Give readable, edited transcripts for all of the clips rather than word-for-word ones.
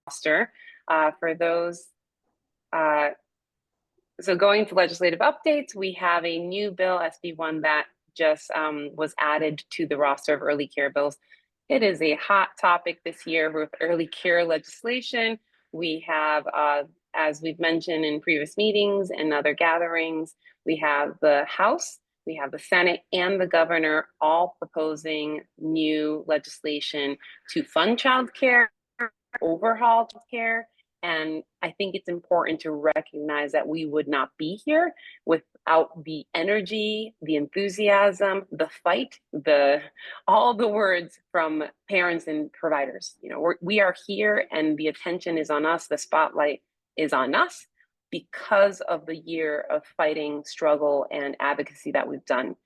roster. For those, so going to legislative updates, we have a new bill, SB1, that just was added to the roster of early care bills. It is a hot topic this year with early care legislation. We have, as we've mentioned in previous meetings and other gatherings, we have the House, we have the Senate, and the governor all proposing new legislation to fund childcare, overhaul childcare. And I think it's important to recognize that we would not be here without the energy, the enthusiasm, the fight, all the words from parents and providers. You know, we are here, and the attention is on us. The spotlight is on us because of the year of fighting, struggle, and advocacy that we've done.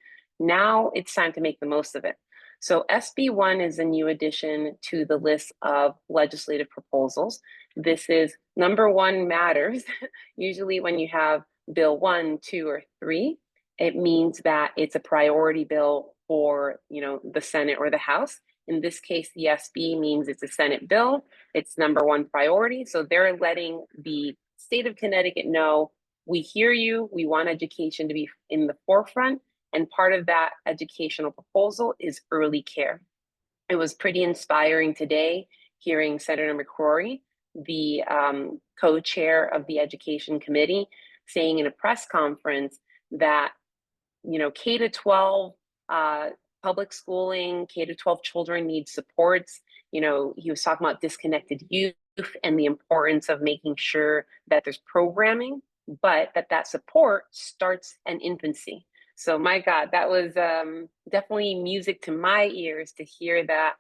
Now it's time to make the most of it. So SB1 is a new addition to the list of legislative proposals. This is number one matters. Usually when you have bill 1, 2, or 3, it means that it's a priority bill for, the Senate or the House. In this case, the SB means it's a Senate bill. It's number one priority. So they're letting the state of Connecticut know, we hear you, we want education to be in the forefront. And part of that educational proposal is early care. It was pretty inspiring today hearing Senator McCrory, the co-chair of the Education Committee, saying in a press conference that, K to 12 public schooling, K to 12 children need supports. He was talking about disconnected youth and the importance of making sure that there's programming, but that support starts in infancy. So my God, that was definitely music to my ears to hear that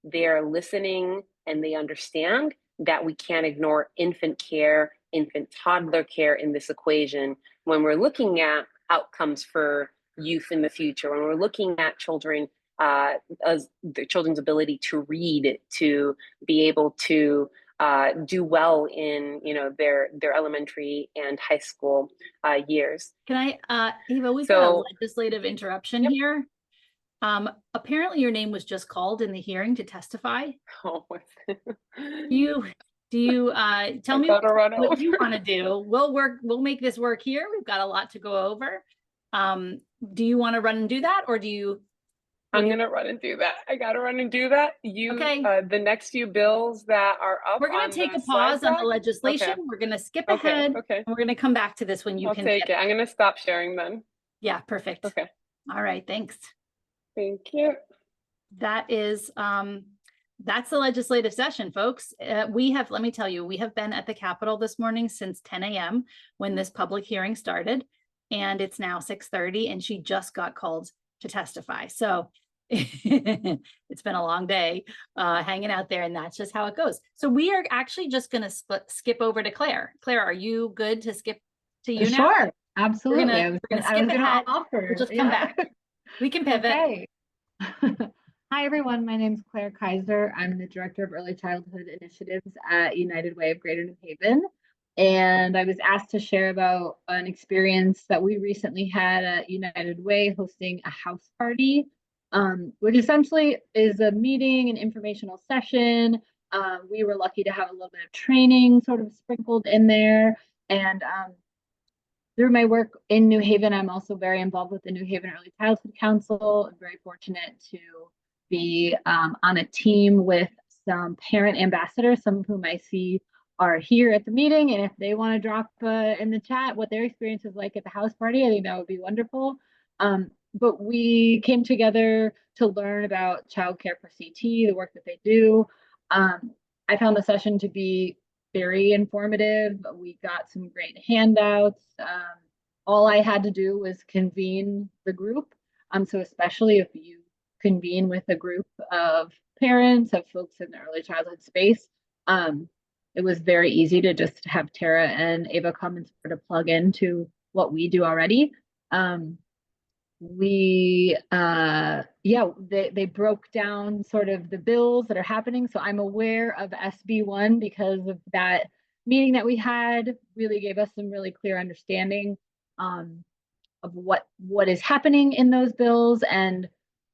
they're listening and they understand that we can't ignore infant care, infant toddler care in this equation when we're looking at outcomes for youth in the future, when we're looking at children, as the children's ability to read, to be able to do well in their elementary and high school years. Can I, Eva, we've got a legislative interruption here. Apparently your name was just called in the hearing to testify. Oh, do you tell me what you want to do? We'll make this work here. We've got a lot to go over. Do you want to run and do that, or do you? I'm going to run and do that. I got to run and do that. Okay. The next few bills that are up. We're going to take a pause on the legislation. Okay. We're going to skip ahead. Okay. And we're going to come back to this when you can take it. I'm going to stop sharing then. Yeah, perfect. Okay. All right. Thanks. Thank you. That is, that's the legislative session, folks. Let me tell you, we have been at the Capitol this morning since 10 a.m. when this public hearing started, and it's now 6:30, and she just got called to testify. So it's been a long day hanging out there, and that's just how it goes. So we are actually just going to skip over to Claire. Claire, are you good to skip to you now? Sure, absolutely. We're going to skip ahead. We'll just come back. We can pivot. Okay. Hi, everyone. My name is Claire Kaiser. I'm the Director of Early Childhood Initiatives at United Way of Greater New Haven. And I was asked to share about an experience that we recently had at United Way hosting a house party, which essentially is a meeting, an informational session. We were lucky to have a little bit of training sort of sprinkled in there. And through my work in New Haven, I'm also very involved with the New Haven Early Childhood Council. I'm very fortunate to be on a team with some parent ambassadors, some of whom I see are here at the meeting. And if they want to drop in the chat what their experience is like at the house party, I think that would be wonderful. But we came together to learn about childcare for CT, the work that they do. I found the session to be very informative. We got some great handouts. All I had to do was convene the group. So especially if you convene with a group of parents, of folks in the early childhood space, it was very easy to just have Tara and Ava come and sort of plug into what we do already. They broke down sort of the bills that are happening. So I'm aware of SB1 because of that meeting that we had. Really gave us some really clear understanding of what is happening in those bills. And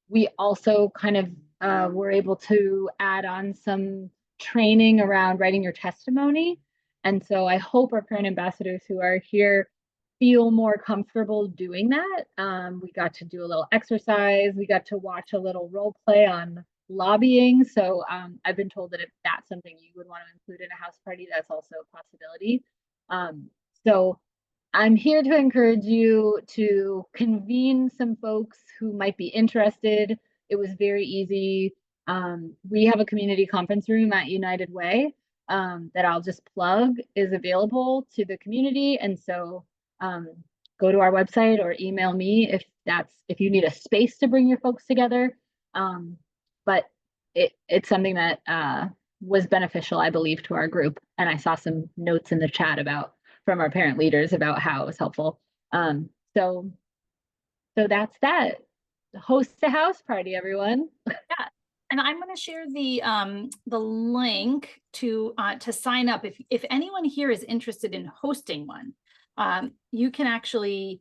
we also kind of were able to add on some training around writing your testimony. And so I hope our parent ambassadors who are here feel more comfortable doing that. We got to do a little exercise. We got to watch a little role play on lobbying. So I've been told that if that's something you would want to include in a house party, that's also a possibility. So I'm here to encourage you to convene some folks who might be interested. It was very easy. We have a community conference room at United Way that I'll just plug is available to the community. And so go to our website or email me if you need a space to bring your folks together. But it's something that was beneficial, I believe, to our group. And I saw some notes in the chat from our parent leaders about how it was helpful. So that's that. Host a house party, everyone. Yeah. And I'm going to share the link to sign up. If anyone here is interested in hosting one, you can actually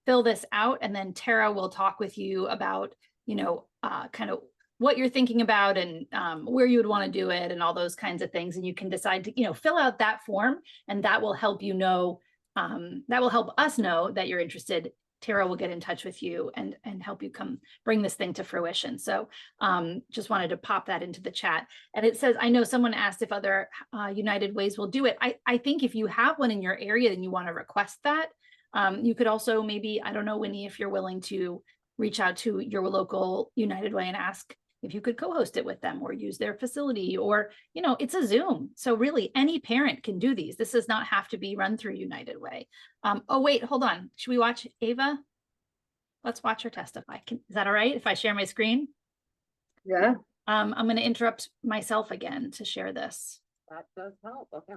fill this out, and then Tara will talk with you about, kind of what you're thinking about and where you would want to do it and all those kinds of things. And you can decide to, fill out that form, and that will help you know, that will help us know that you're interested. Tara will get in touch with you and help you come bring this thing to fruition. So just wanted to pop that into the chat. And it says, I know someone asked if other United Ways will do it. I think if you have one in your area and you want to request that, you could also maybe, I don't know, Winnie, if you're willing to reach out to your local United Way and ask if you could co-host it with them or use their facility, or, it's a Zoom. So really any parent can do these. This does not have to be run through United Way. Oh, wait, hold on. Should we watch Ava? Let's watch her testify. Is that all right if I share my screen? Yeah, I'm going to interrupt myself again to share this. that does help. Okay.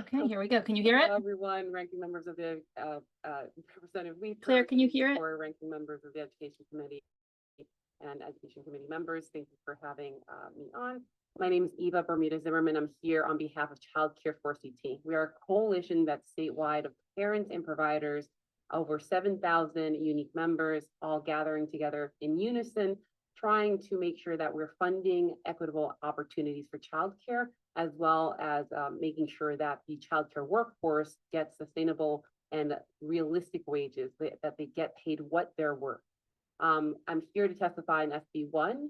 Okay, here we go. Can you hear it? Hello, everyone, ranking members of the Representative Weaver. Claire, can you hear it? Or ranking members of the Education Committee and Education Committee members. Thank you for having me on. My name is Eva Bermuda Zimmerman. I'm here on behalf of Child Care for CT. We are a coalition that's statewide of parents and providers, over 7,000 unique members, all gathering together in unison, trying to make sure that we're funding equitable opportunities for childcare, as well as making sure that the childcare workforce gets sustainable and realistic wages, that they get paid what they're worth. I'm here to testify in SB1.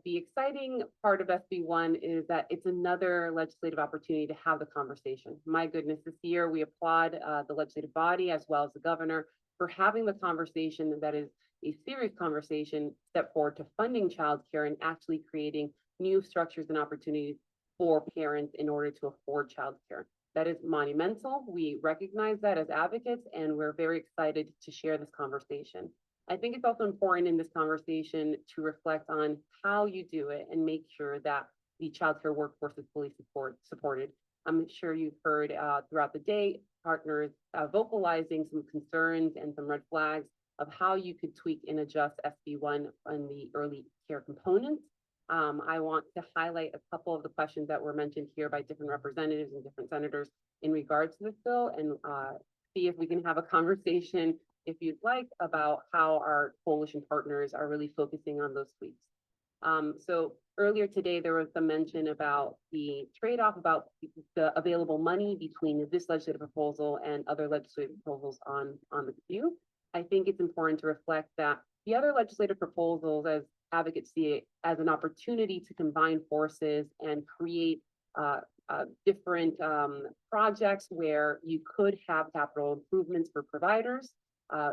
The exciting part of SB1 is that it's another legislative opportunity to have the conversation. My goodness, this year we applaud the legislative body as well as the governor for having the conversation that is a serious conversation step forward to funding childcare and actually creating new structures and opportunities for parents in order to afford childcare. That is monumental. We recognize that as advocates, and we're very excited to share this conversation. I think it's also important in this conversation to reflect on how you do it and make sure that the childcare workforce is fully supported. I'm sure you've heard throughout the day, partners vocalizing some concerns and some red flags of how you could tweak and adjust SB1 on the early care components. I want to highlight a couple of the questions that were mentioned here by different representatives and different senators in regards to this bill, and see if we can have a conversation, if you'd like, about how our coalition partners are really focusing on those tweaks. So earlier today, there was some mention about the trade-off about the available money between this legislative proposal and other legislative proposals on the queue. I think it's important to reflect that the other legislative proposals, as advocates see it, as an opportunity to combine forces and create different projects where you could have capital improvements for providers.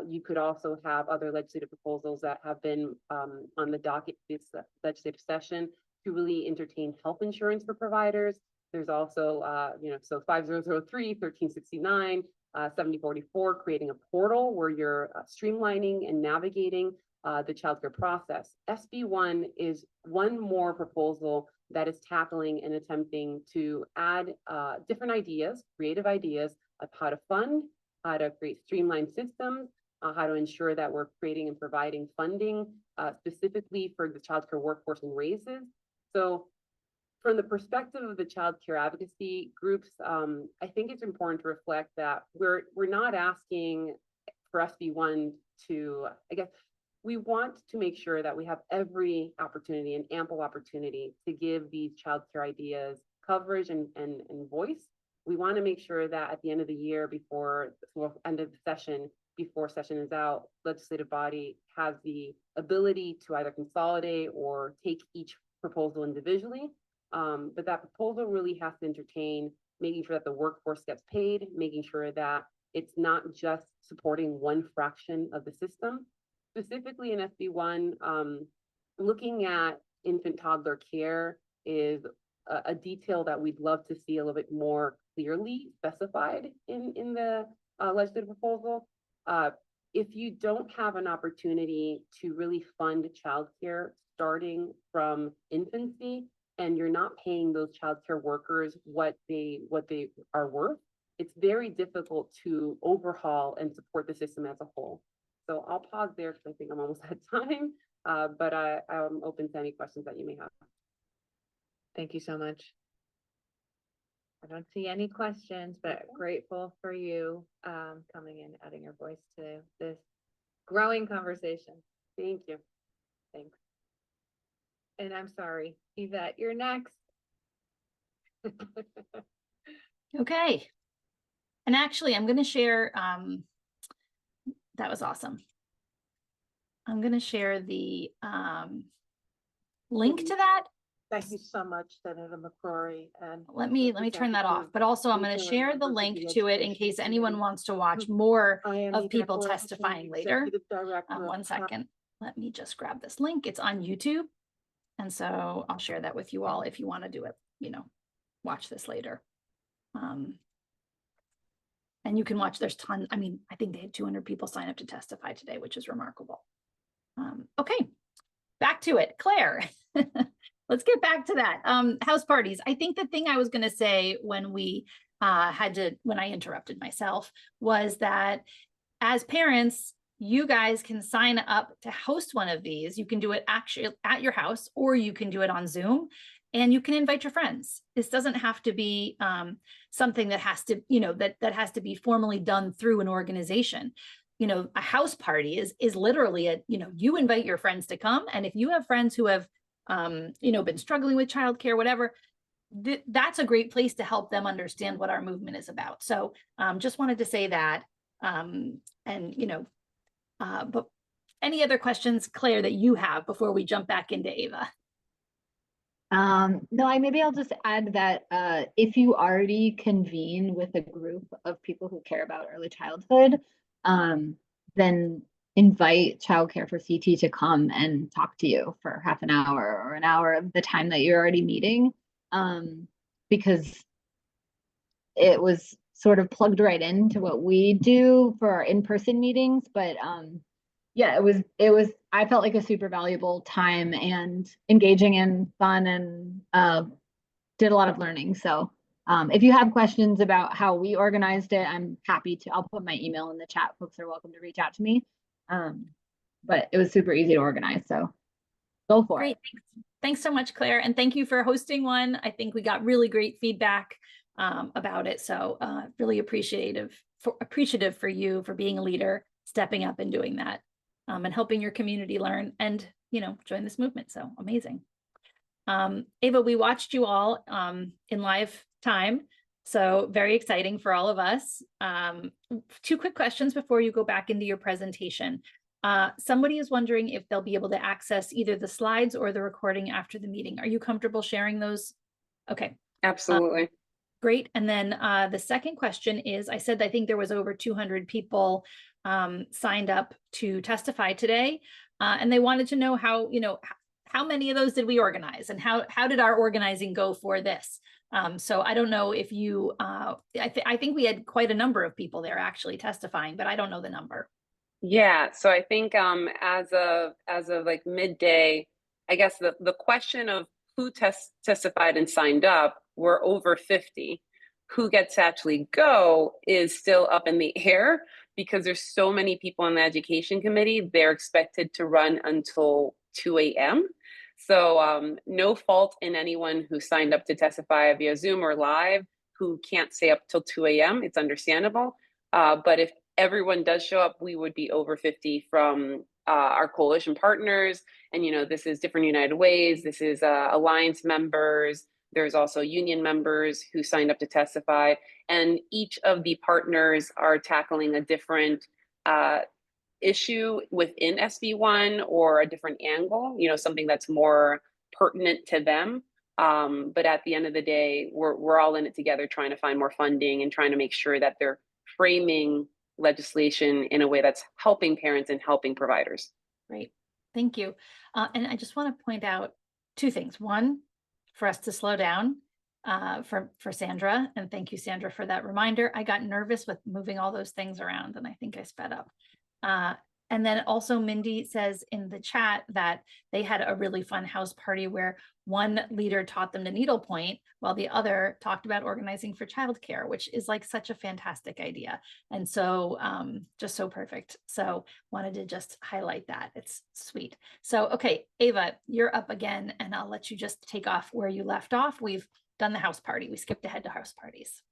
You could also have other legislative proposals that have been on the docket this legislative session to really entertain health insurance for providers. There's also, so 5003, 1369, 7044, creating a portal where you're streamlining and navigating the childcare process. SB1 is one more proposal that is tackling and attempting to add different ideas, creative ideas of how to fund, how to create streamlined systems, how to ensure that we're creating and providing funding specifically for the childcare workforce and raises. So from the perspective of the childcare advocacy groups, I think it's important to reflect that we're not asking for SB1 to, I guess, we want to make sure that we have every opportunity and ample opportunity to give these childcare ideas coverage and voice. We want to make sure that at the end of the year, end of the session, before session is out, legislative body has the ability to either consolidate or take each proposal individually. But that proposal really has to entertain making sure that the workforce gets paid, making sure that it's not just supporting one fraction of the system. Specifically in SB1, looking at infant toddler care is a detail that we'd love to see a little bit more clearly specified in the legislative proposal. If you don't have an opportunity to really fund childcare starting from infancy, and you're not paying those childcare workers what they are worth, it's very difficult to overhaul and support the system as a whole. So I'll pause there because I think I'm almost at time, but I'm open to any questions that you may have. Thank you so much. I don't see any questions, but grateful for you coming in, adding your voice to this growing conversation. Thank you. Thanks. And I'm sorry, Yvette, you're next. Okay. And actually, I'm going to share, that was awesome. I'm going to share the link to that. Thank you so much, Senator McCrory. And Let me turn that off, but also I'm going to share the link to it in case anyone wants to watch more of people testifying later. One second. Let me just grab this link. It's on YouTube. And so I'll share that with you all if you want to do it, watch this later. And you can watch, there's tons. I mean, I think they had 200 people sign up to testify today, which is remarkable. Okay, back to it. Claire, let's get back to that. House parties. I think the thing I was going to say when when I interrupted myself was that as parents, you guys can sign up to host one of these. You can do it actually at your house, or you can do it on Zoom, and you can invite your friends. This doesn't have to be something that has to, that has to be formally done through an organization. A house party is literally you invite your friends to come. And if you have friends who have, been struggling with childcare, whatever, that's a great place to help them understand what our movement is about. So just wanted to say that. But any other questions, Claire, that you have before we jump back into Ava? No, maybe I'll just add that if you already convene with a group of people who care about early childhood, then invite Childcare for CT to come and talk to you for half an hour or an hour of the time that you're already meeting, because it was sort of plugged right into what we do for our in-person meetings. But yeah, it was I felt like a super valuable time and engaging and fun, and did a lot of learning. So if you have questions about how we organized it, I'm happy to. I'll put my email in the chat. Folks are welcome to reach out to me. But it was super easy to organize, so go for it. Thanks so much, Claire, and thank you for hosting one. I think we got really great feedback about it, so really appreciative for you for being a leader, stepping up and doing that, and helping your community learn and join this movement. So amazing. Ava, we watched you all in live time, so very exciting for all of us. 2 quick questions before you go back into your presentation. Somebody is wondering if they'll be able to access either the slides or the recording after the meeting. Are you comfortable sharing those? Okay. Absolutely. Great. And then the second question is, I said I think there was over 200 people signed up to testify today, and they wanted to know how many of those did we organize, and how did our organizing go for this? So I don't know if you, I think we had quite a number of people there actually testifying, but I don't know the number. Yeah, so I think as of like midday, I guess the question of who testified and signed up were over 50. Who gets to actually go is still up in the air because there's so many people on the education committee. They're expected to run until 2 a.m. So no fault in anyone who signed up to testify via Zoom or live who can't stay up till 2 a.m. It's understandable. But if everyone does show up, we would be over 50 from our coalition partners. And, this is different United Ways, this is Alliance members, there's also union members who signed up to testify. And each of the partners are tackling a different issue within SB1 or a different angle, something that's more pertinent to them. But at the end of the day, we're all in it together, trying to find more funding and trying to make sure that they're framing legislation in a way that's helping parents and helping providers. Great, thank you. And I just want to point out two things. One, for us to slow down for Sandra, and thank you, Sandra, for that reminder. I got nervous with moving all those things around, and I think I sped up. And then also Mindy says in the chat that they had a really fun house party where one leader taught them to needlepoint while the other talked about organizing for childcare, which is like such a fantastic idea. And so just so perfect. So wanted to just highlight that. It's sweet. So, okay, Ava, you're up again, and I'll let you just take off where you left off. We've done the house party. We skipped ahead to house parties.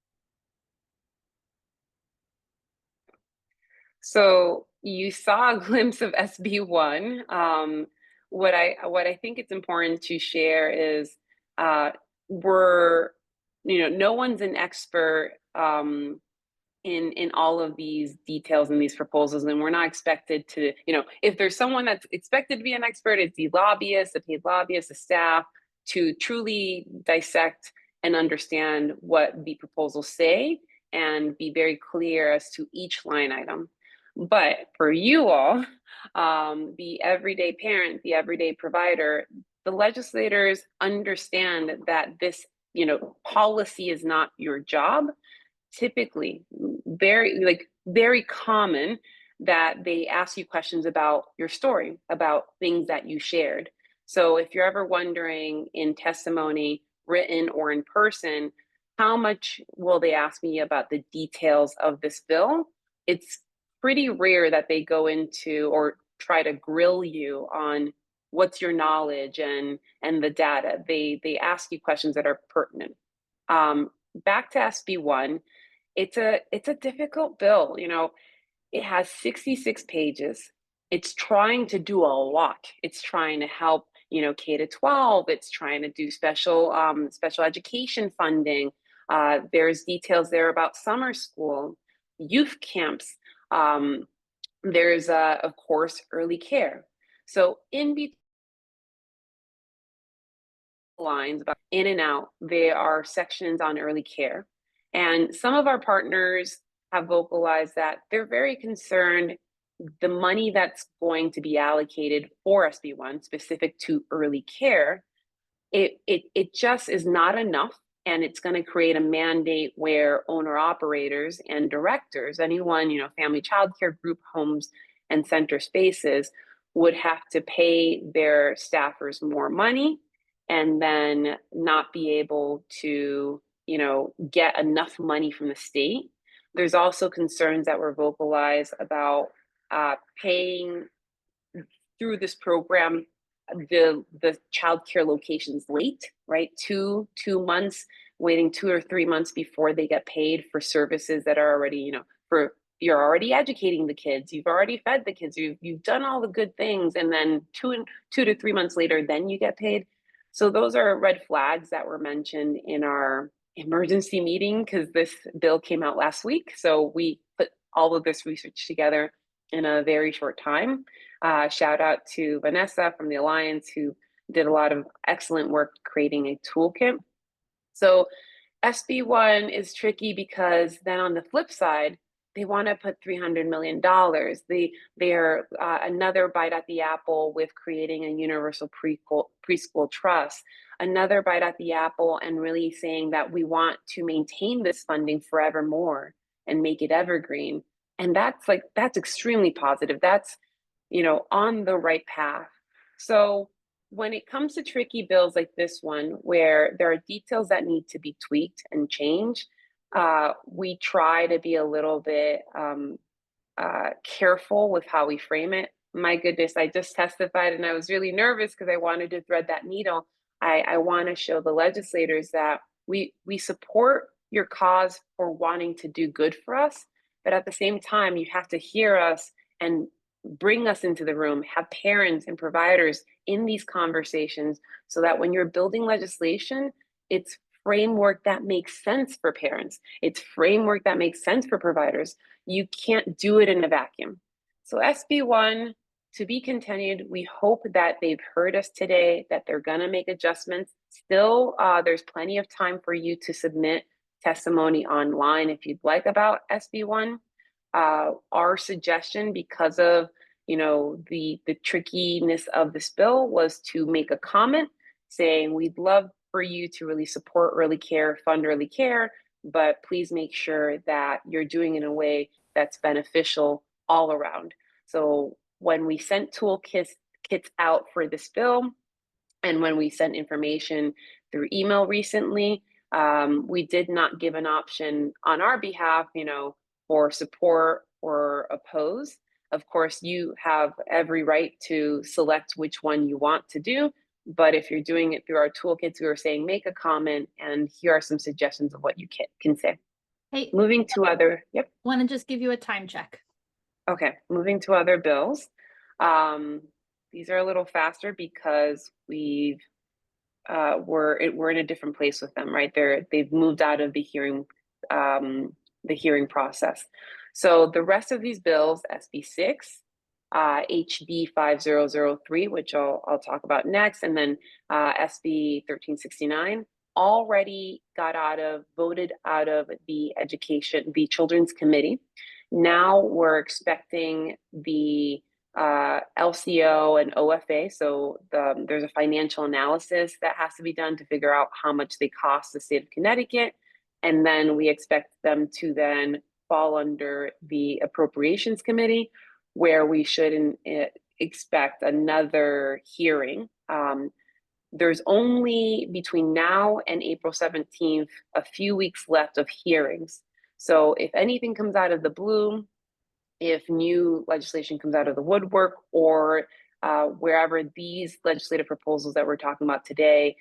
So you saw a glimpse of SB1. What I think it's important to share is no one's an expert in all of these details and these proposals, and we're not expected to, if there's someone that's expected to be an expert, it's the lobbyists, the paid lobbyists, the staff, to truly dissect and understand what the proposals say and be very clear as to each line item. But for you all, the everyday parent, the everyday provider, the legislators understand that this, policy is not your job. Typically, very common that they ask you questions about your story, about things that you shared. So if you're ever wondering in testimony, written or in person, how much will they ask me about the details of this bill? It's pretty rare that they go into or try to grill you on what's your knowledge and the data. They ask you questions that are pertinent. Back to SB1, it's a difficult bill. It has 66 pages. It's trying to do a lot. It's trying to help, K-12. It's trying to do special education funding. There's details there about summer school, youth camps. There's of course early care. So in between lines about in and out, there are sections on early care, and some of our partners have vocalized that they're very concerned the money that's going to be allocated for SB1 specific to early care, it just is not enough. And it's going to create a mandate where owner operators and directors, anyone, family childcare group homes and center spaces, would have to pay their staffers more money and then not be able to, get enough money from the state. There's also concerns that were vocalized about paying through this program the childcare locations late, right? Two months, waiting 2 or 3 months before they get paid for services that are already, you're already educating the kids, you've already fed the kids, you've done all the good things, and then 2 to 3 months later, then you get paid. So those are red flags that were mentioned in our emergency meeting because this bill came out last week. So we put all of this research together in a very short time. Shout out to Vanessa from the Alliance, who did a lot of excellent work creating a toolkit. So SB1 is tricky because then on the flip side, they want to put $300 million. They're another bite at the apple with creating a universal preschool trust, another bite at the apple and really saying that we want to maintain this funding forevermore and make it evergreen. And that's extremely positive. That's, on the right path. So when it comes to tricky bills like this one, where there are details that need to be tweaked and changed, we try to be a little bit careful with how we frame it. My goodness, I just testified and I was really nervous because I wanted to thread that needle. I want to show the legislators that we support your cause for wanting to do good for us, but at the same time, you have to hear us and bring us into the room, have parents and providers in these conversations so that when you're building legislation, it's framework that makes sense for parents. It's framework that makes sense for providers. You can't do it in a vacuum. So SB1, to be continued. We hope that they've heard us today, that they're going to make adjustments. Still, there's plenty of time for you to submit testimony online if you'd like about SB1. Our suggestion, because of the trickiness of this bill, was to make a comment saying we'd love for you to really support early care, fund early care, but please make sure that you're doing it in a way that's beneficial all around. So when we sent toolkits out for this bill, and when we sent information through email recently, we did not give an option on our behalf, for support or oppose. Of course, you have every right to select which one you want to do. But if you're doing it through our toolkits, we were saying make a comment, and here are some suggestions of what you can say. Hey, Moving to other, yep. want to just give you a time check. Okay, moving to other bills. These are a little faster because we're in a different place with them, right? They've moved out of the hearing process. So the rest of these bills, SB6, HB 5003, which I'll talk about next, and then SB 1369, already voted out of the Children's Committee. Now we're expecting the LCO and OFA. So there's a financial analysis that has to be done to figure out how much they cost the state of Connecticut. And then we expect them to then fall under the Appropriations Committee, where we should expect another hearing. There's only between now and April 17th, a few weeks left of hearings. So if anything comes out of the blue, if new legislation comes out of the woodwork, or wherever these legislative proposals that we're talking about today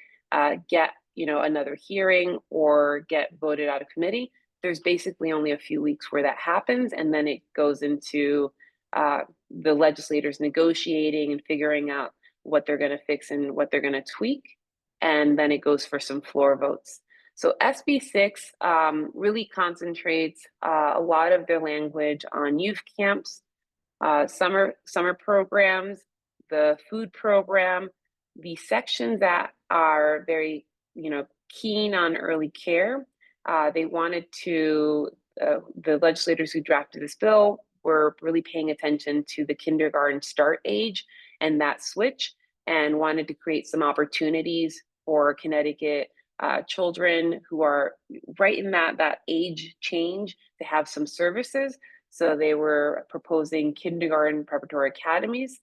get another hearing or get voted out of committee, there's basically only a few weeks where that happens, and then it goes into the legislators negotiating and figuring out what they're going to fix and what they're going to tweak, and then it goes for some floor votes. So SB6 really concentrates a lot of their language on youth camps, summer programs, the food program, the sections that are very keen on early care. They wanted to, the legislators who drafted this bill were really paying attention to the kindergarten start age and that switch, and wanted to create some opportunities for Connecticut children who are right in that age change to have some services. So they were proposing kindergarten preparatory academies.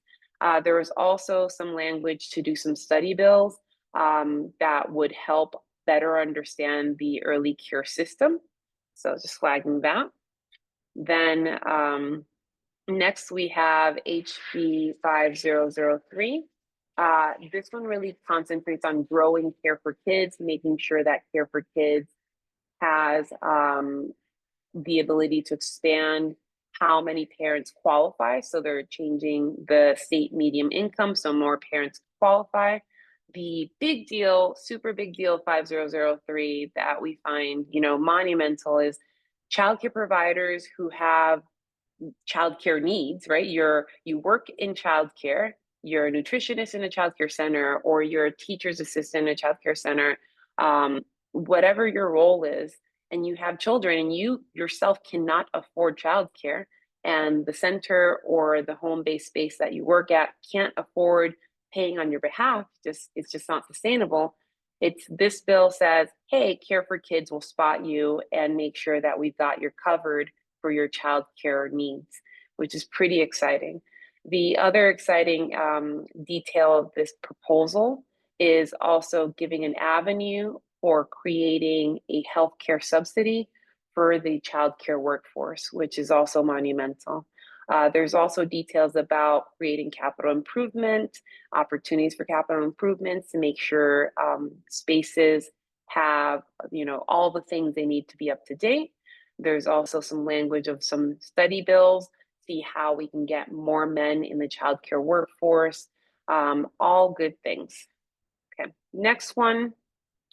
There was also some language to do some study bills that would help better understand the early care system. So just flagging that. Then next we have HB 5003. This one really concentrates on growing care for kids, making sure that Care for Kids has the ability to expand how many parents qualify. So they're changing the state median income so more parents qualify. The big deal, super big deal, 5003 that we find, monumental is childcare providers who have childcare needs, right? You work in childcare, you're a nutritionist in a childcare center, or you're a teacher's assistant in a childcare center, whatever your role is, and you have children and you yourself cannot afford childcare, and the center or the home-based space that you work at can't afford paying on your behalf, it's just not sustainable. This bill says, hey, Care for Kids will spot you and make sure that we've got you covered for your childcare needs, which is pretty exciting. The other exciting detail of this proposal is also giving an avenue for creating a healthcare subsidy for the childcare workforce, which is also monumental. There's also details about creating capital improvement, opportunities for capital improvements to make sure spaces have, all the things they need to be up to date. There's also some language of some study bills see how we can get more men in the childcare workforce. All good things. Okay, next one,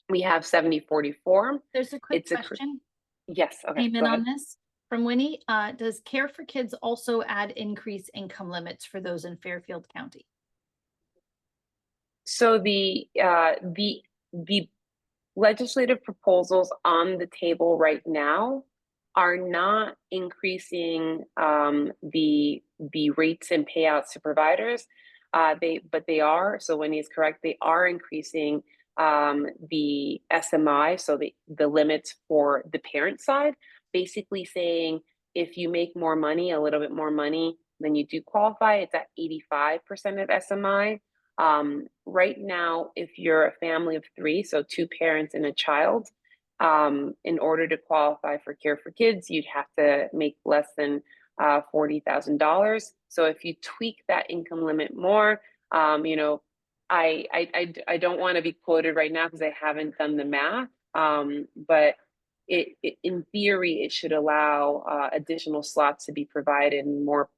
we have 7044. There's a quick It's a question yes. Okay, came go in ahead. on this from Winnie. Does Care for Kids also add increased income limits for those in Fairfield County? So the legislative proposals on the table right now are not increasing the rates and payouts to providers. But they are, so Wendy is correct, they are increasing the SMI, so the limits for the parent side, basically saying if you make more money, a little bit more money, then you do qualify. It's at 85% of SMI. Right now, if you're a family of three, so two parents and a child, in order to qualify for Care for Kids, you'd have to make less than $40,000. So if you tweak that income limit more, you know, I don't want to be quoted right now because I haven't done the math, but it in theory it should allow additional slots to be provided and more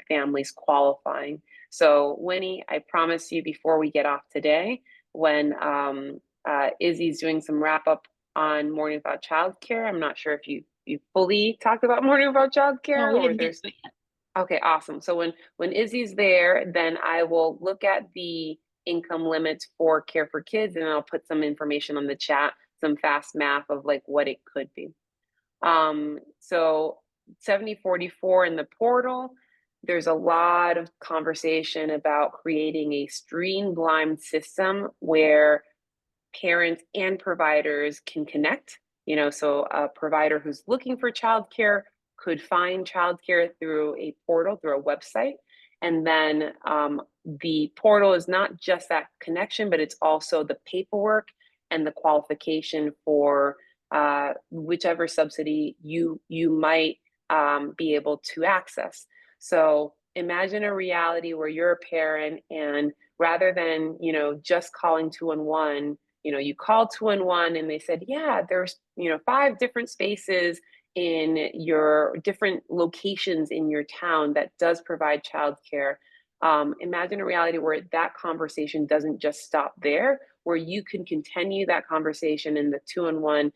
families qualifying. So Winnie, I promise you before we get off today, when Izzy's doing some wrap up on Morning About Childcare, I'm not sure if you fully talked about Morning About Childcare No, we or didn't get there's to it yet. okay, awesome. So when Izzy's there, then I will look at the income limits for Care for Kids and I'll put some information on the chat, some fast math of like what it could be. So 7044 in the portal, there's a lot of conversation about creating a streamlined system where parents and providers can connect. You know, so a provider who's looking for childcare could find childcare through a portal, through a website. And then the portal is not just that connection, but it's also the paperwork and the qualification for whichever subsidy you might be able to access. So imagine a reality where you're a parent and rather than, you know, just calling 211, you know, you call 211 and they said, yeah, there's, you know, 5 different spaces in your different locations in your town that does provide childcare. Imagine a reality where that conversation doesn't just stop there, where you can continue that conversation and the 211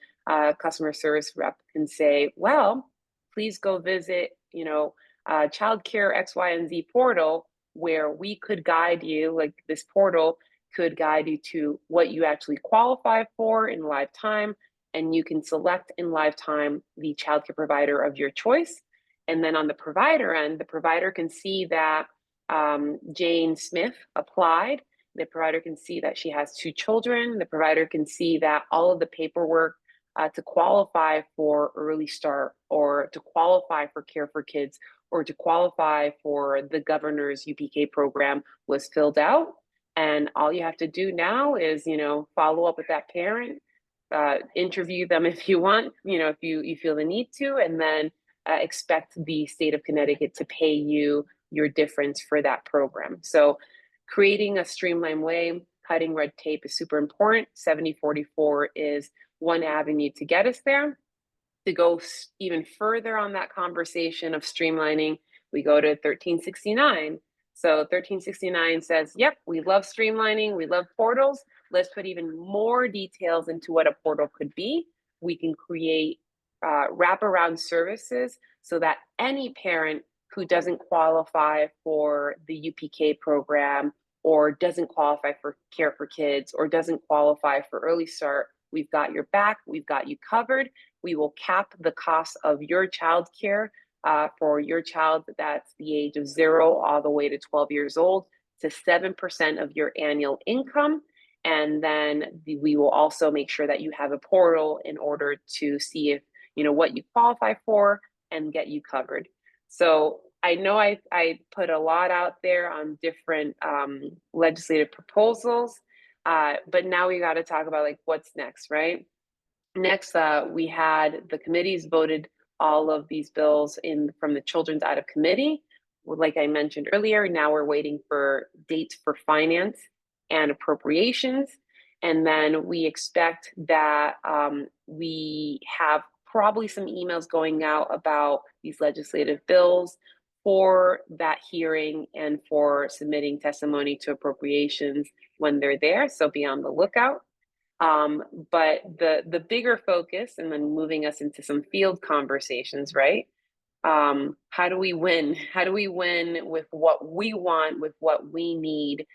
customer service rep can say, well, please go visit, you know, childcare X, Y, and Z portal where we could guide you, like this portal could guide you to what you actually qualify for in live time. And you can select in live time the childcare provider of your choice. And then on the provider end, the provider can see that Jane Smith applied. The provider can see that she has 2 children. The provider can see that all of the paperwork to qualify for Early Start or to qualify for Care for Kids or to qualify for the governor's UPK program was filled out. And all you have to do now is, you know, follow up with that parent, interview them if you want, you know, if you feel the need to, and then expect the state of Connecticut to pay you your difference for that program. So creating a streamlined way, cutting red tape is super important. 7044 is one avenue to get us there. To go even further on that conversation of streamlining, we go to 1369. So 1369 says, yep, we love streamlining, we love portals. Let's put even more details into what a portal could be. We can create wraparound services so that any parent who doesn't qualify for the UPK program or doesn't qualify for Care for Kids or doesn't qualify for Early Start, we've got your back, we've got you covered. We will cap the cost of your child care for your child that's the age of 0 all the way to 12 years old to 7% of your annual income. And then we will also make sure that you have a portal in order to see if, you know, what you qualify for and get you covered. So I know I put a lot out there on different legislative proposals, but now we got to talk about like what's next, right? Next, we had the committees voted all of these bills in from the children's out of committee. Like I mentioned earlier, now we're waiting for dates for finance and appropriations. And then we expect that we have probably some emails going out about these legislative bills for that hearing and for submitting testimony to appropriations when they're there. So be on the lookout. But the bigger focus, and then moving us into some field conversations, right? How do we win? How do we win with what we want, with what we need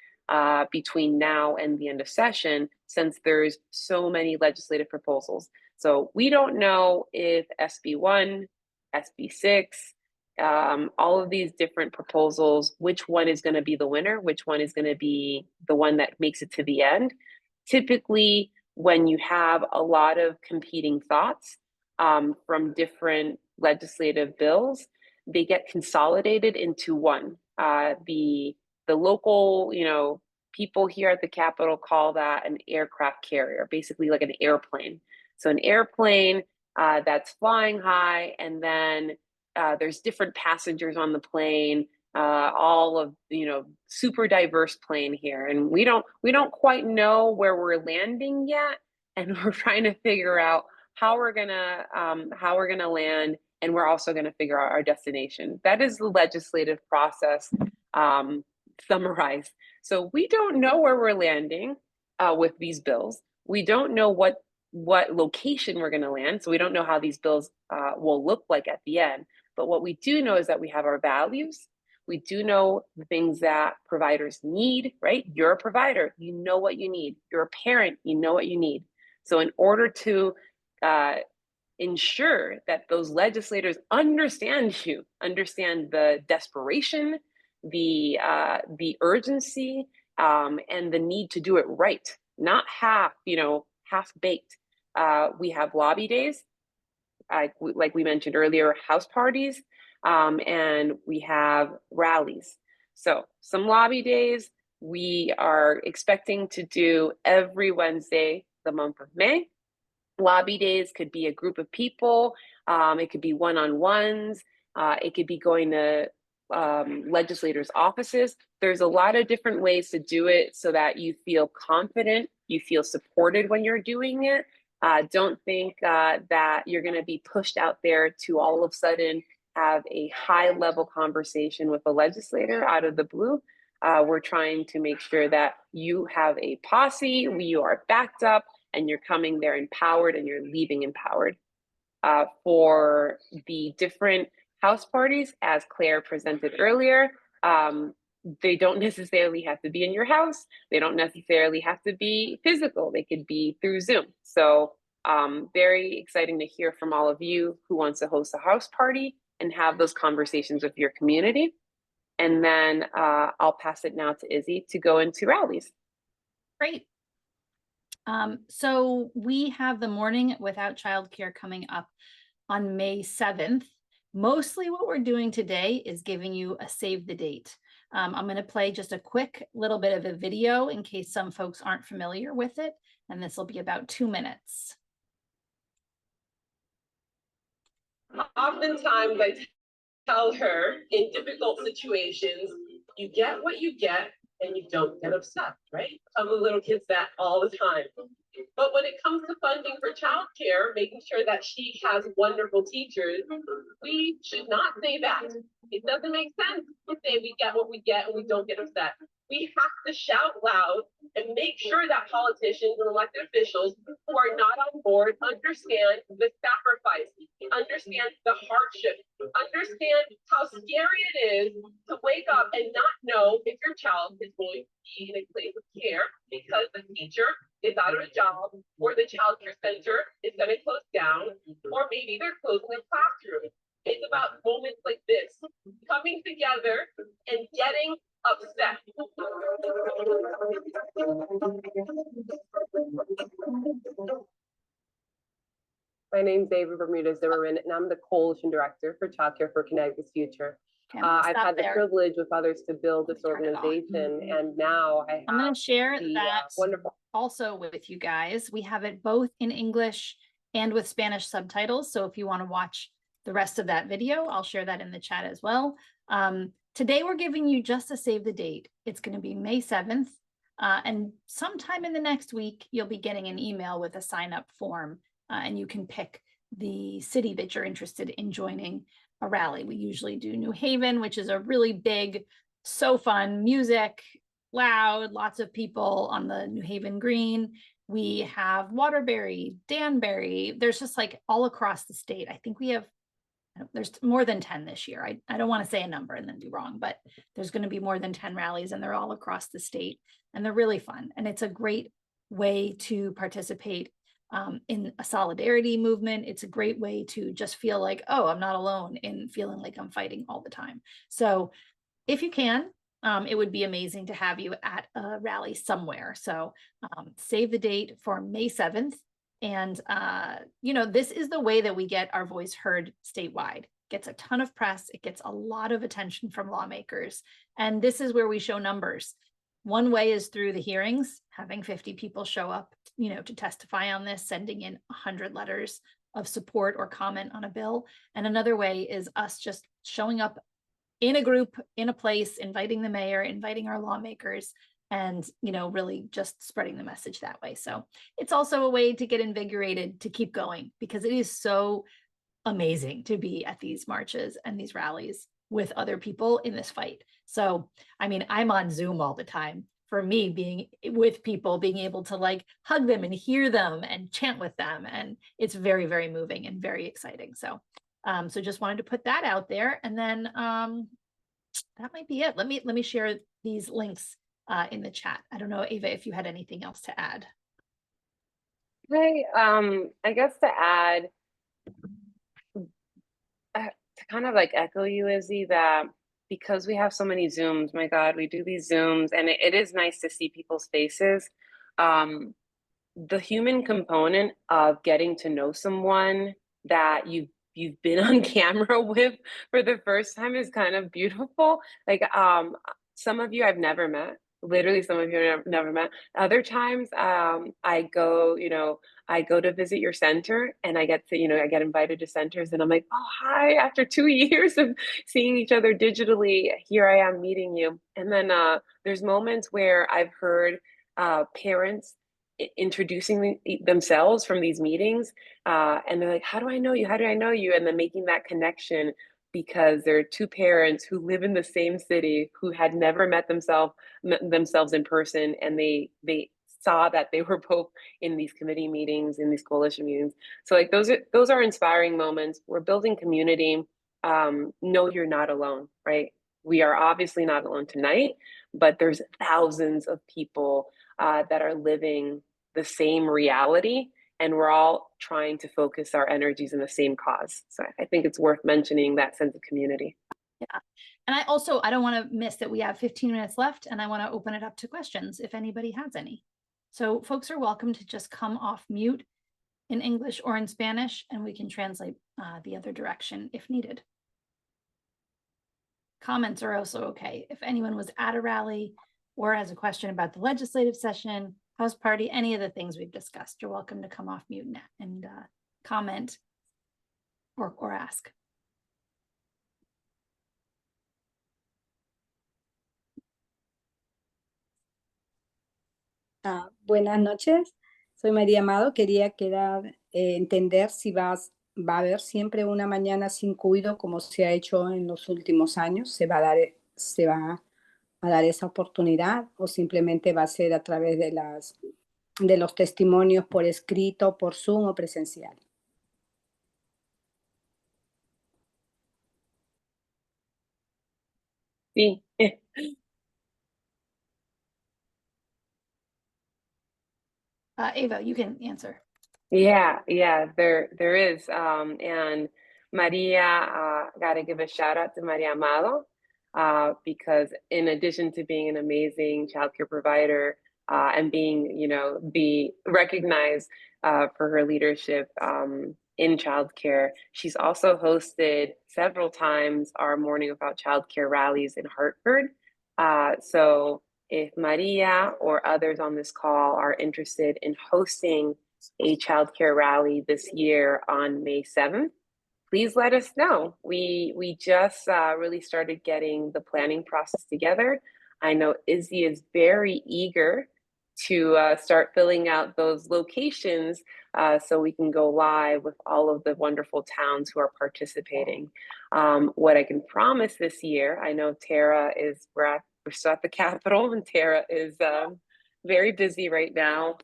between now and the end of session, since there's so many legislative proposals? So we don't know if SB1, SB6, all of these different proposals, which one is going to be the winner, which one is going to be the one that makes it to the end. Typically, when you have a lot of competing thoughts from different legislative bills, they get consolidated into one. The local, people here at the Capitol call that an aircraft carrier, basically like an airplane. So an airplane that's flying high, and then there's different passengers on the plane. All of super diverse plane here, and we don't quite know where we're landing yet, and we're trying to figure out how we're gonna land, and we're also gonna figure out our destination. That is the legislative process summarized. So we don't know where we're landing with these bills. We don't know what location we're gonna land, so we don't know how these bills will look like at the end. But what we do know is that we have our values. We do know the things that providers need, right? You're a provider, you know what you need. You're a parent, you know what you need. So in order to ensure that those legislators understand you, understand the desperation, the urgency, and the need to do it right, not half-baked. We have lobby days, like we mentioned earlier, house parties, and we have rallies. So some lobby days we are expecting to do every Wednesday the month of May. Lobby days could be a group of people. It could be one-on-ones. It could be going to legislators' offices. There's a lot of different ways to do it so that you feel confident, you feel supported when you're doing it. Don't think that you're going to be pushed out there to all of a sudden have a high-level conversation with a legislator out of the blue. We're trying to make sure that you have a posse, you are backed up, and you're coming there empowered and you're leaving empowered. For the different house parties, as Claire presented earlier, they don't necessarily have to be in your house. They don't necessarily have to be physical. They could be through Zoom. So very exciting to hear from all of you who wants to host a house party and have those conversations with your community. And then I'll pass it now to Izzy to go into rallies. Great. So we have the Morning Without Childcare coming up on May 7th. Mostly what we're doing today is giving you a save the date. I'm going to play just a quick little bit of a video in case some folks aren't familiar with it, and this will be about 2 minutes. Oftentimes I tell her in difficult situations, you get what you get and you don't get upset, right? Tell the little kids that all the time. But when it comes to funding for childcare, making sure that she has wonderful teachers, we should not say that. It doesn't make sense to say we get what we get and we don't get upset. We have to shout loud and make sure that politicians and elected officials who are not on board understand the sacrifice, understand the hardship, understand how scary it is to wake up and not know if your child is going to be in a place of care because the teacher is out of a job, or the child care center is going to close down, or maybe they're closing the classroom. It's about moments like this, coming together and getting upset. My name's Ava Bermudez Zimmerman, and I'm the Coalition Director for Childcare for Connecticut's Future. Okay, I'm gonna I've stop had the there. privilege with others to build this Turn it on. organization, and now I I'm going have to share the that wonderful. also with you guys. We have it both in English and with Spanish subtitles. So if you want to watch the rest of that video, I'll share that in the chat as well. Today, we're giving you just a save the date. It's going to be May 7th. And sometime in the next week, you'll be getting an email with a sign up form and you can pick the city that you're interested in joining a rally. We usually do New Haven, which is a really big, so fun, music, loud, lots of people on the New Haven Green. We have Waterbury, Danbury. There's just like all across the state. I think we have, there's more than 10 this year. I don't want to say a number and then be wrong, but there's going to be more than 10 rallies, and they're all across the state, and they're really fun. And it's a great way to participate in a solidarity movement. It's a great way to just feel like, oh, I'm not alone in feeling like I'm fighting all the time. So if you can, it would be amazing to have you at a rally somewhere. So save the date for May 7th. And, this is the way that we get our voice heard statewide. It gets a ton of press. It gets a lot of attention from lawmakers. And this is where we show numbers. One way is through the hearings, having 50 people show up, to testify on this, sending in 100 letters of support or comment on a bill. And another way is us just showing up in a group, in a place, inviting the mayor, inviting our lawmakers, and, really just spreading the message that way. So it's also a way to get invigorated to keep going, because it is so amazing to be at these marches and these rallies with other people in this fight. So, I'm on Zoom all the time. For me, being with people, being able to like hug them and hear them and chant with them. And it's very, very moving and very exciting. So, so just wanted to put that out there. And then that might be it. Let me share these links in the chat. I don't know, Ava, if you had anything else to add. I guess to add, to kind of like echo you, Izzy, that because we have so many Zooms, my God, we do these Zooms, and it is nice to see people's faces. The human component of getting to know someone that you've been on camera with for the first time is kind of beautiful. Like some of you I've never met. Literally, some of you I've never met. Other times, I go to visit your center, and I get invited to centers, and I'm like, oh, hi, after 2 years of seeing each other digitally, here I am meeting you. And then there's moments where I've heard parents introducing themselves from these meetings, and they're like, how do I know you? How do I know you? And then making that connection, because there are two parents who live in the same city who had never met themselves in person, and they saw that they were both in these committee meetings, in these coalition meetings. So like those are inspiring moments. We're building community. No, you're not alone, right? We are obviously not alone tonight, but there's thousands of people that are living the same reality, and we're all trying to focus our energies in the same cause. So I think it's worth mentioning that sense of community. Yeah. And I don't want to miss that we have 15 minutes left, and I want to open it up to questions if anybody has any. So folks are welcome to just come off mute in English or in Spanish, and we can translate the other direction if needed. Comments are also okay. If anyone was at a rally or has a question about the legislative session, house party, any of the things we've discussed, you're welcome to come off mute and comment or ask. Buenas noches, soy María Amado. Quería entender si va a haber siempre una mañana sin cuido como se ha hecho en los últimos años. ¿Se va a dar esa oportunidad, o simplemente va a ser a través de los testimonios por escrito, por Zoom o presencial? Sí. Ava, you can answer. Yeah, there is. And Maria, gotta give a shout out to Maria Amado, because in addition to being an amazing childcare provider, and being, be recognized for her leadership in childcare, she's also hosted several times our Morning About Childcare rallies in Hartford. So if Maria or others on this call are interested in hosting a childcare rally this year on May 7th, please let us know. We just really started getting the planning process together. I know Izzy is very eager to start filling out those locations so we can go live with all of the wonderful towns who are participating. What I can promise this year, I know Tara is, we're still at the Capitol, and Tara is very busy right now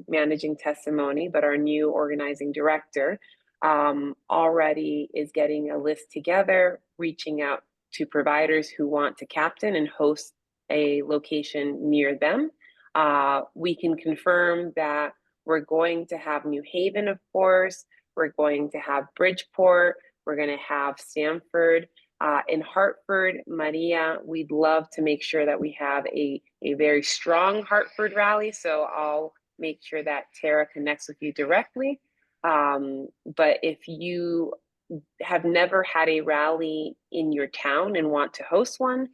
managing testimony, but our new organizing director already is getting a list together, reaching out to providers who want to captain and host a location near them. We can confirm that we're going to have New Haven, of course. We're going to have Bridgeport. We're going to have Stamford. In Hartford, Maria, we'd love to make sure that we have a very strong Hartford rally. So I'll make sure that Tara connects with you directly. But if you have never had a rally in your town and want to host one,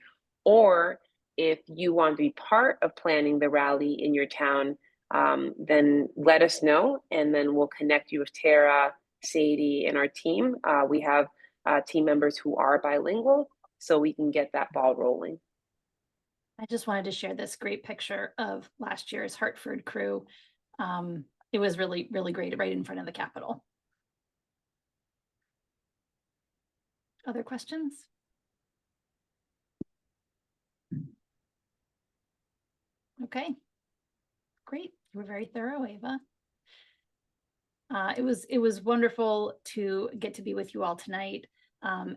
or if you want to be part of planning the rally in your town, then let us know, and then we'll connect you with Tara, Sadie, and our team. We have team members who are bilingual, so we can get that ball rolling. I just wanted to share this great picture of last year's Hartford crew. It was really, really great right in front of the Capitol. Other questions? Okay, great. You were very thorough, Ava. It was wonderful to get to be with you all tonight.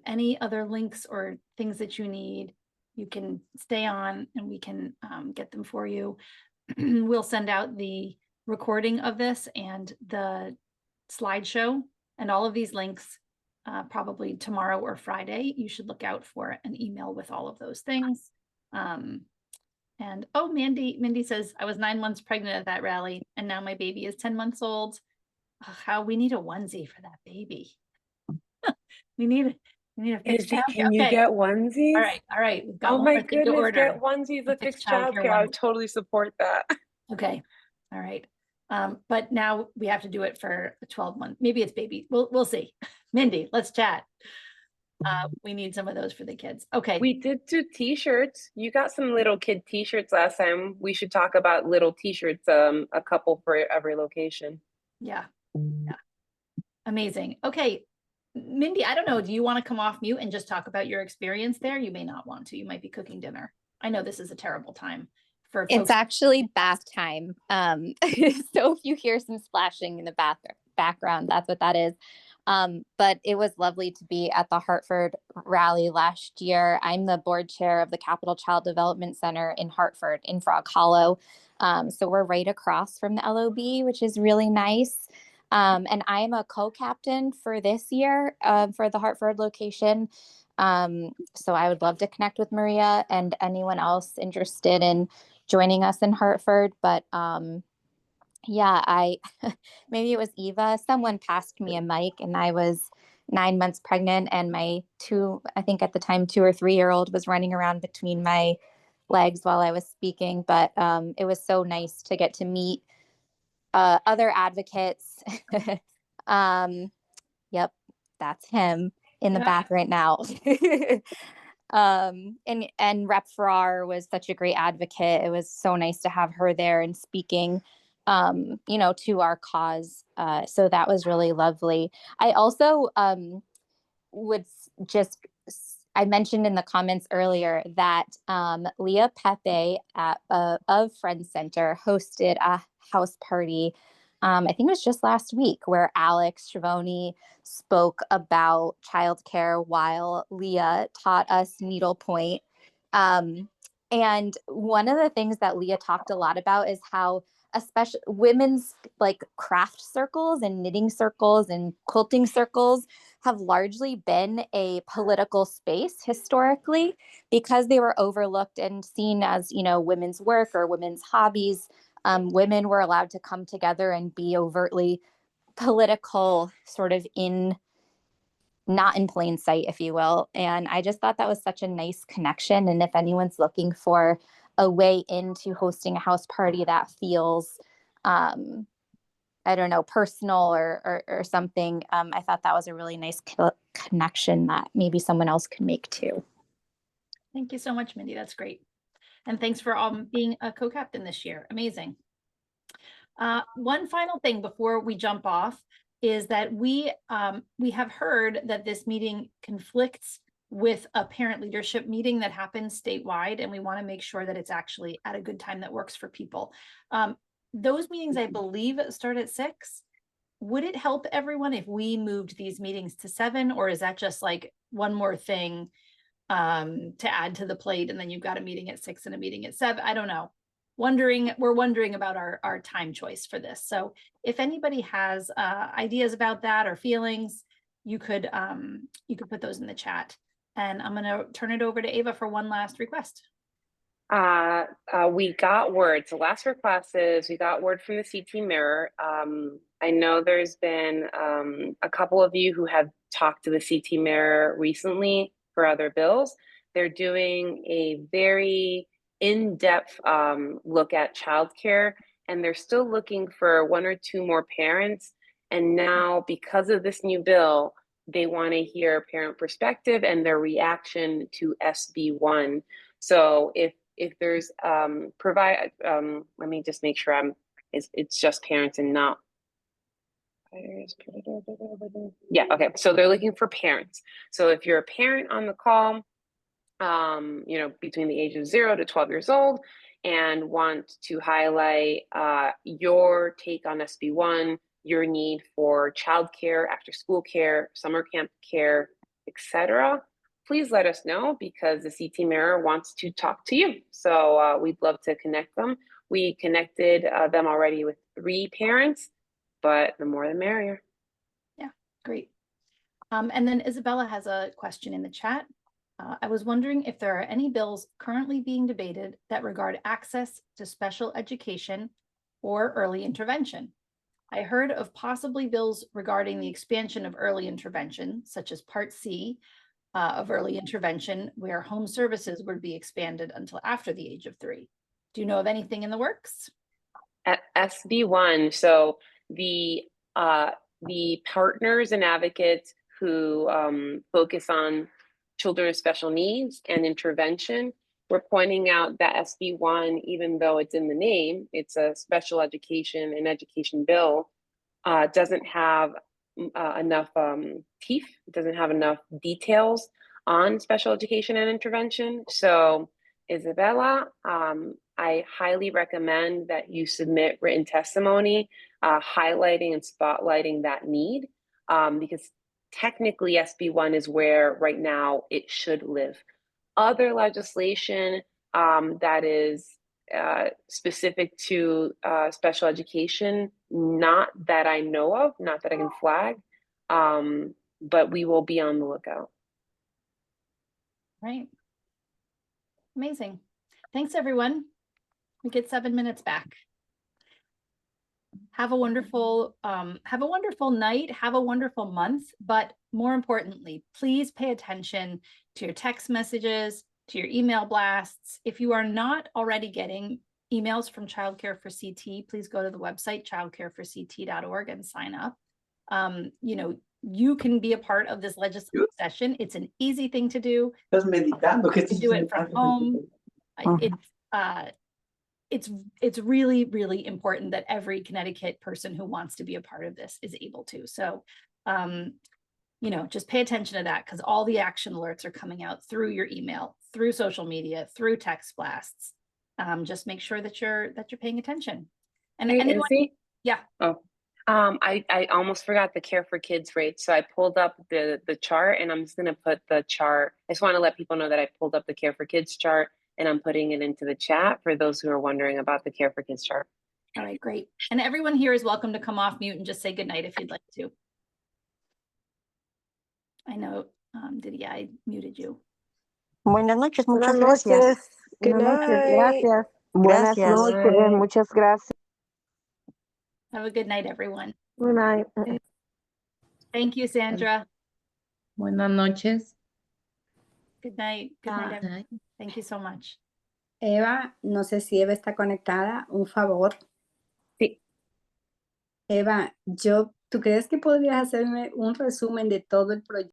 Any other links or things that you need, you can stay on and we can get them for you. We'll send out the recording of this and the slideshow and all of these links probably tomorrow or Friday. You should look out for an email with all of those things. And oh, Mindy says, I was 9 months pregnant at that rally and now my baby is 10 months old. Oh, how we need a onesie for that baby. we need a fixed childcare. Can you get onesies? All right. We've got Oh one my more thing to goodness, order. get onesies, a fixed childcare. I would totally support that. Okay, all right. But now we have to do it for a 12-month. Maybe it's baby. We'll see. Mindy, let's chat. We need some of those for the kids. Okay. We did do t-shirts. You got some little kid t-shirts last time. We should talk about little t-shirts, a couple for every location. Yeah. Amazing. Okay. Mindy, I don't know. Do you want to come off mute and just talk about your experience there? You may not want to. You might be cooking dinner. I know this is a terrible time for folks. It's actually bath time. So if you hear some splashing in the background, that's what that is. But it was lovely to be at the Hartford rally last year. I'm the board chair of the Capital Child Development Center in Hartford, in Frog Hollow. So we're right across from the LOB, which is really nice. And I'm a co-captain for this year for the Hartford location. So I would love to connect with Maria and anyone else interested in joining us in Hartford. But yeah, maybe it was Eva. Someone passed me a mic and I was 9 months pregnant and my I think at the time, 2 or 3-year-old was running around between my legs while I was speaking. But it was so nice to get to meet other advocates. Yep, that's him in the back right now. And Rep Farrar was such a great advocate. It was so nice to have her there and speaking, to our cause. So that was really lovely. I also I mentioned in the comments earlier that Leah Pepe of Friends Center hosted a house party. I think it was just last week where Alex Schiavone spoke about childcare while Leah taught us needlepoint. And one of the things that Leah talked a lot about is how especially women's like craft circles and knitting circles and quilting circles have largely been a political space historically because they were overlooked and seen as, women's work or women's hobbies. Women were allowed to come together and be overtly political, sort of not in plain sight, if you will. And I just thought that was such a nice connection. And if anyone's looking for a way into hosting a house party that feels, I don't know, personal or something, I thought that was a really nice connection that maybe someone else could make too. Thank you so much, Mindy. That's great. And thanks for being a co-captain this year. Amazing. One final thing before we jump off is that we have heard that this meeting conflicts with a parent leadership meeting that happens statewide, and we want to make sure that it's actually at a good time that works for people. Those meetings, I believe, start at 6. Would it help everyone if we moved these meetings to 7, or is that just like one more thing to add to the plate, and then you've got a meeting at 6 and a meeting at 7? I don't know. We're wondering about our time choice for this. So if anybody has ideas about that or feelings, you could put those in the chat. And I'm gonna turn it over to Ava for one last request. We got word. So last request is we got word from the CT Mirror. I know there's been a couple of you who have talked to the CT Mirror recently for other bills. They're doing a very in-depth look at childcare, and they're still looking for 1 or 2 more parents. And now, because of this new bill, they want to hear parent perspective and their reaction to SB1. So if there's let me just make sure it's just parents and not. Yeah, okay. So they're looking for parents. So if you're a parent on the call, you know, between the age of 0 to 12 years old, and want to highlight your take on SB1, your need for childcare, after school care, summer camp care, etc., please let us know, because the CT Mirror wants to talk to you. So we'd love to connect them. We connected them already with 3 parents, but the more the merrier. Yeah, great. And then Isabella has a question in the chat. I was wondering if there are any bills currently being debated that regard access to special education or early intervention. I heard of possibly bills regarding the expansion of early intervention, such as Part C of early intervention, where home services would be expanded until after the age of 3. Do you know of anything in the works? At SB1, so the partners and advocates who focus on children with special needs and intervention, we're pointing out that SB1, even though it's in the name, it's a special education and education bill, doesn't have enough teeth, it doesn't have enough details on special education and intervention. So Isabella, I highly recommend that you submit written testimony highlighting and spotlighting that need, because technically SB1 is where right now it should live. Other legislation that is specific to special education, not that I know of, not that I can flag, but we will be on the lookout. Right. Amazing. Thanks, everyone. We get 7 minutes back. Have a wonderful night, have a wonderful month, but more importantly, please pay attention to your text messages, to your email blasts. If you are not already getting emails from Childcare for CT, please go to the website childcareforct.org and sign up. You know, you can be a part of this legislative session. It's an easy thing to do. You can do it from home. It's really, really important that every Connecticut person who wants to be a part of this is able to. So, you know, just pay attention to that, because all the action alerts are coming out through your email, through social media, through text blasts. Just make sure that you're paying attention. And Hey, anyone, yeah. Oh, I almost forgot the Care for Kids rate. So I pulled up the chart, and I'm just gonna put the chart. I just want to let people know that I pulled up the Care for Kids chart, and I'm putting it into the chat for those who are wondering about the Care for Kids chart. All right, great. And everyone here is welcome to come off mute and just say goodnight if you'd like to. I know, Didia, I muted you. Buenas noches, muchas gracias. Good Buenas noches, night. gracias. Buenas Gracias. noches, muchas gracias. Have a good night, everyone. Good night. Thank you, Sandra. Buenas noches. Good night. Good night, everyone. Thank you so much. Eva, no sé si Eva está conectada, un favor. Sí. Eva, ¿tú crees que podrías hacerme un resumen de todo el proyecto?